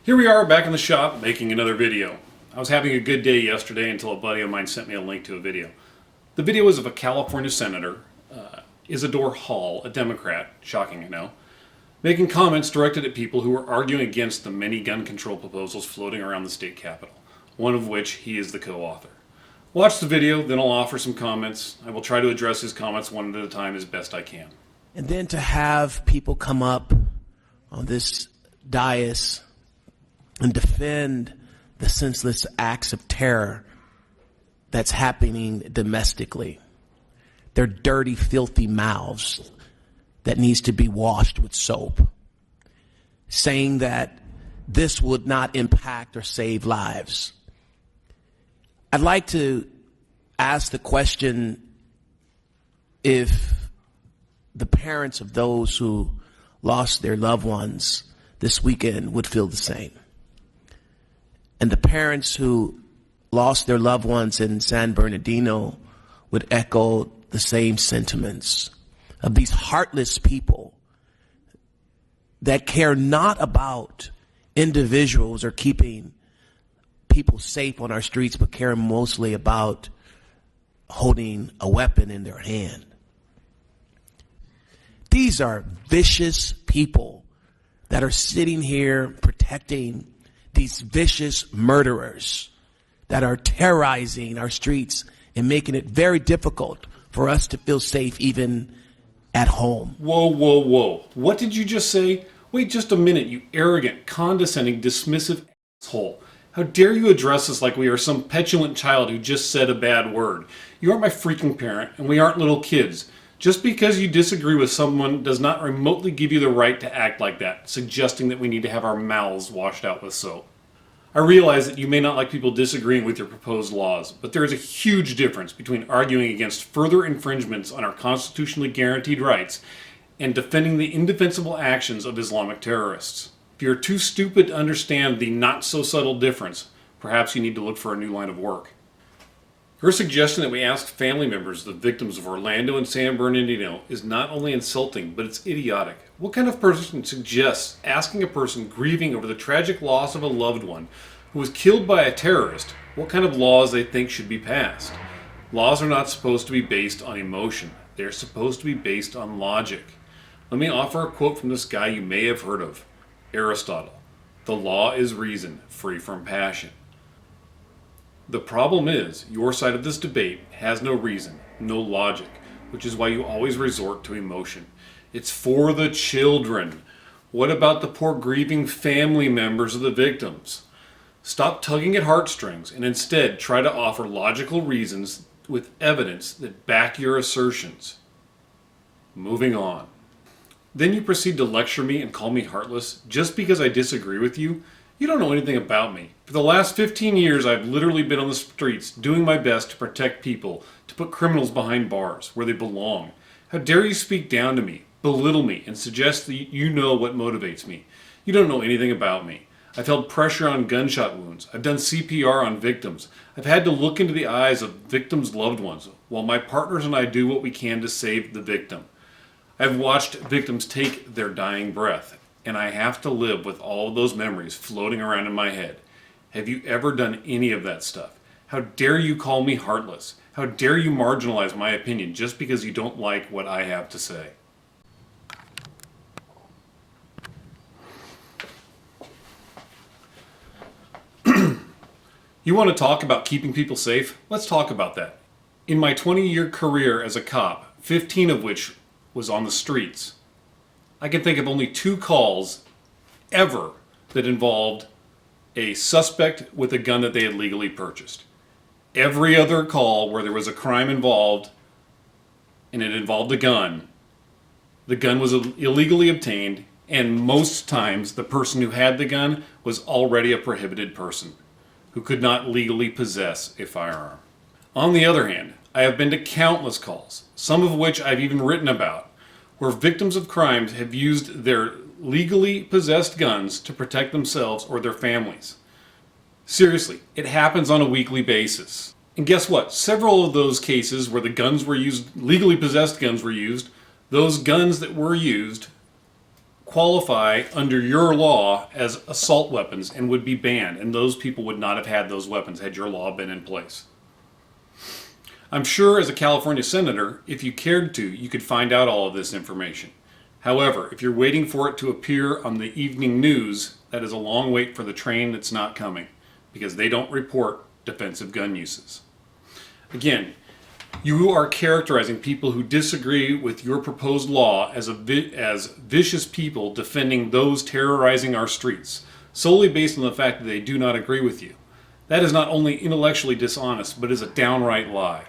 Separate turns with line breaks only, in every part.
Here we are back in the shop making another video. I was having a good day yesterday until a buddy of mine sent me a link to a video. The video was of a California Senator, Isadore Hall, a Democrat, shocking I know, making comments directed at people who were arguing against the many gun control proposals floating around the state capitol, one of which he is the co-author. Watch the video, then I'll offer some comments. I will try to address his comments one at a time as best I can.
And then to have people come up on this dais and defend the senseless acts of terror that's happening domestically. Their dirty, filthy mouths that needs to be washed with soap. Saying that this would not impact or save lives. I'd like to ask the question if the parents of those who lost their loved ones this weekend would feel the same. And the parents who lost their loved ones in San Bernardino would echo the same sentiments of these heartless people that care not about individuals or keeping people safe on our streets, but care mostly about holding a weapon in their hand. These are vicious people that are sitting here protecting these vicious murderers that are terrorizing our streets and making it very difficult for us to feel safe even at home.
Whoa, whoa, whoa. What did you just say? Wait just a minute, you arrogant, condescending, dismissive asshole. How dare you address us like we are some petulant child who just said a bad word? You aren't my freaking parent, and we aren't little kids. Just because you disagree with someone does not remotely give you the right to act like that, suggesting that we need to have our mouths washed out with soap. I realize that you may not like people disagreeing with your proposed laws, but there is a huge difference between arguing against further infringements on our constitutionally guaranteed rights and defending the indefensible actions of Islamic terrorists. If you're too stupid to understand the not-so-subtle difference, perhaps you need to look for a new line of work. Your suggestion that we ask family members of the victims of Orlando and San Bernardino is not only insulting, but it's idiotic. What kind of person suggests asking a person grieving over the tragic loss of a loved one who was killed by a terrorist what kind of laws they think should be passed? Laws are not supposed to be based on emotion. They're supposed to be based on logic. Let me offer a quote from this guy you may have heard of, Aristotle. The law is reason, free from passion. The problem is, your side of this debate has no reason, no logic, which is why you always resort to emotion. It's for the children. What about the poor grieving family members of the victims? Stop tugging at heartstrings and instead try to offer logical reasons with evidence that back your assertions. Moving on. Then you proceed to lecture me and call me heartless just because I disagree with you? You don't know anything about me. For the last 15 years, I've literally been on the streets doing my best to protect people, to put criminals behind bars where they belong. How dare you speak down to me, belittle me, and suggest that you know what motivates me? You don't know anything about me. I've held pressure on gunshot wounds. I've done CPR on victims. I've had to look into the eyes of victims' loved ones while my partners and I do what we can to save the victim. I've watched victims take their dying breath, and I have to live with all of those memories floating around in my head. Have you ever done any of that stuff? How dare you call me heartless? How dare you marginalize my opinion just because you don't like what I have to say? You want to talk about keeping people safe? Let's talk about that. In my 20-year career as a cop, 15 of which was on the streets, I can think of only 2 calls ever that involved a suspect with a gun that they had legally purchased. Every other call where there was a crime involved and it involved a gun, the gun was illegally obtained, and most times the person who had the gun was already a prohibited person who could not legally possess a firearm. On the other hand, I have been to countless calls, some of which I've even written about, where victims of crimes have used their legally possessed guns to protect themselves or their families. Seriously, it happens on a weekly basis. And guess what? Several of those cases where the guns were used, legally possessed guns were used, those guns that were used qualify under your law as assault weapons and would be banned, and those people would not have had those weapons had your law been in place. I'm sure as a California senator, if you cared to, you could find out all of this information. However, if you're waiting for it to appear on the evening news, that is a long wait for the train that's not coming, because they don't report defensive gun uses. Again, you are characterizing people who disagree with your proposed law as vicious people defending those terrorizing our streets, solely based on the fact that they do not agree with you. That is not only intellectually dishonest, but is a downright lie.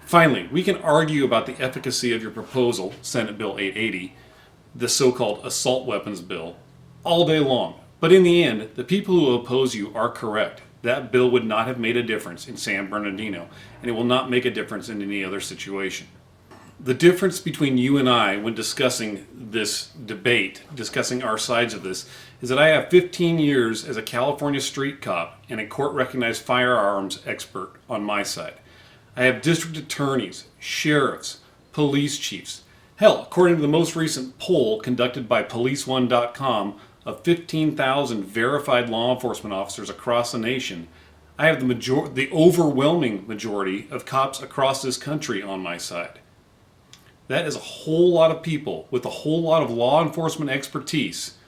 Finally, we can argue about the efficacy of your proposal, Senate Bill 880, the so-called assault weapons bill, all day long. But in the end, the people who oppose you are correct. That bill would not have made a difference in San Bernardino, and it will not make a difference in any other situation. The difference between you and I when discussing this debate, discussing our sides of this, is that I have 15 years as a California street cop and a court-recognized firearms expert on my side. I have district attorneys, sheriffs, police chiefs. Hell, according to the most recent poll conducted by PoliceOne.com of 15,000 verified law enforcement officers across the nation, I have the overwhelming majority of cops across this country on my side. That is a whole lot of people with a whole lot of law enforcement expertise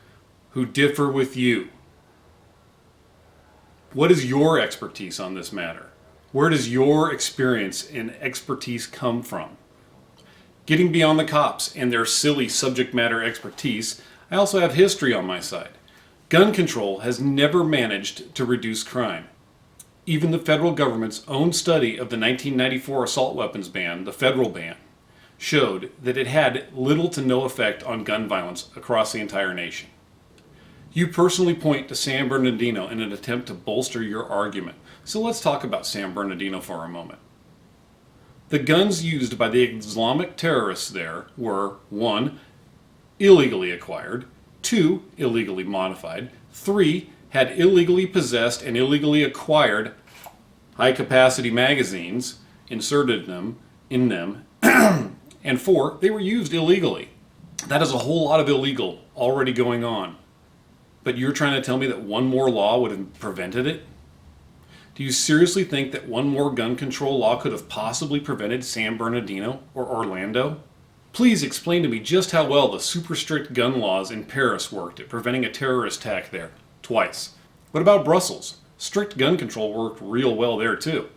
who differ with you. What is your expertise on this matter? Where does your experience and expertise come from? Getting beyond the cops and their silly subject matter expertise, I also have history on my side. Gun control has never managed to reduce crime. Even the federal government's own study of the 1994 assault weapons ban, the federal ban, showed that it had little to no effect on gun violence across the entire nation. You personally point to San Bernardino in an attempt to bolster your argument. So let's talk about San Bernardino for a moment. The guns used by the Islamic terrorists there were 1. Illegally acquired, 2. Illegally modified, 3. Had illegally possessed and illegally acquired high-capacity magazines inserted in them, and 4. They were used illegally. That is a whole lot of illegal already going on. But you're trying to tell me that one more law would have prevented it? Do you seriously think that one more gun control law could have possibly prevented San Bernardino or Orlando? Please explain to me just how well the super strict gun laws in Paris worked at preventing a terrorist attack there, twice. What about Brussels? Strict gun control worked real well there too.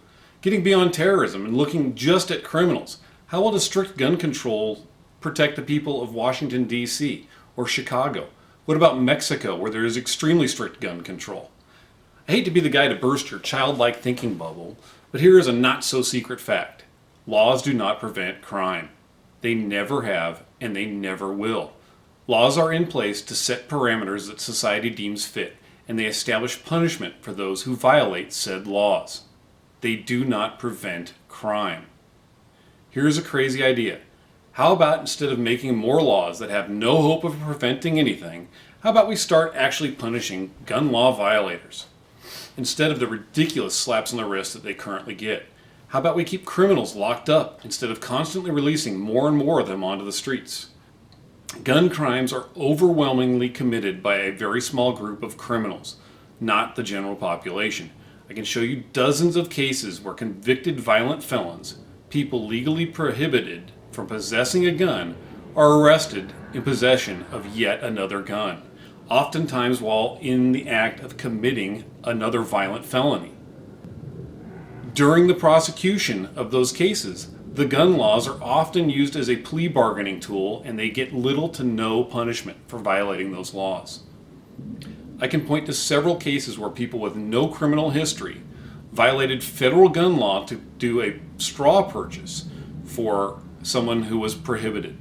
Getting beyond terrorism and looking just at criminals, how well does strict gun control protect the people of Washington, D.C. or Chicago? What about Mexico, where there is extremely strict gun control? I hate to be the guy to burst your childlike thinking bubble, but here is a not-so-secret fact. Laws do not prevent crime. They never have, and they never will. Laws are in place to set parameters that society deems fit, and they establish punishment for those who violate said laws. They do not prevent crime. Here's a crazy idea. How about instead of making more laws that have no hope of preventing anything, how about we start actually punishing gun law violators? Instead of the ridiculous slaps on the wrist that they currently get. How about we keep criminals locked up instead of constantly releasing more and more of them onto the streets? Gun crimes are overwhelmingly committed by a very small group of criminals, not the general population. I can show you dozens of cases where convicted violent felons, people legally prohibited from possessing a gun, are arrested in possession of yet another gun, oftentimes while in the act of committing another violent felony. During the prosecution of those cases, the gun laws are often used as a plea bargaining tool, and they get little to no punishment for violating those laws. I can point to several cases where people with no criminal history violated federal gun law to do a straw purchase for someone who was prohibited.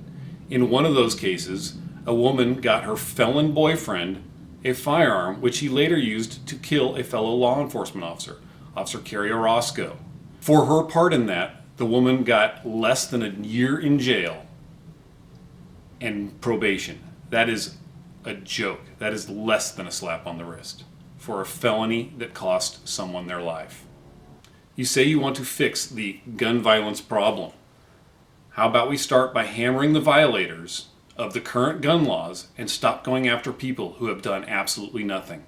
In one of those cases, a woman got her felon boyfriend a firearm which he later used to kill a fellow law enforcement officer, Officer Carrie Orozco. For her part in that, the woman got less than a year in jail and probation. That is a joke. That is less than a slap on the wrist for a felony that cost someone their life. You say you want to fix the gun violence problem. How about we start by hammering the violators of the current gun laws and stop going after people who have done absolutely nothing.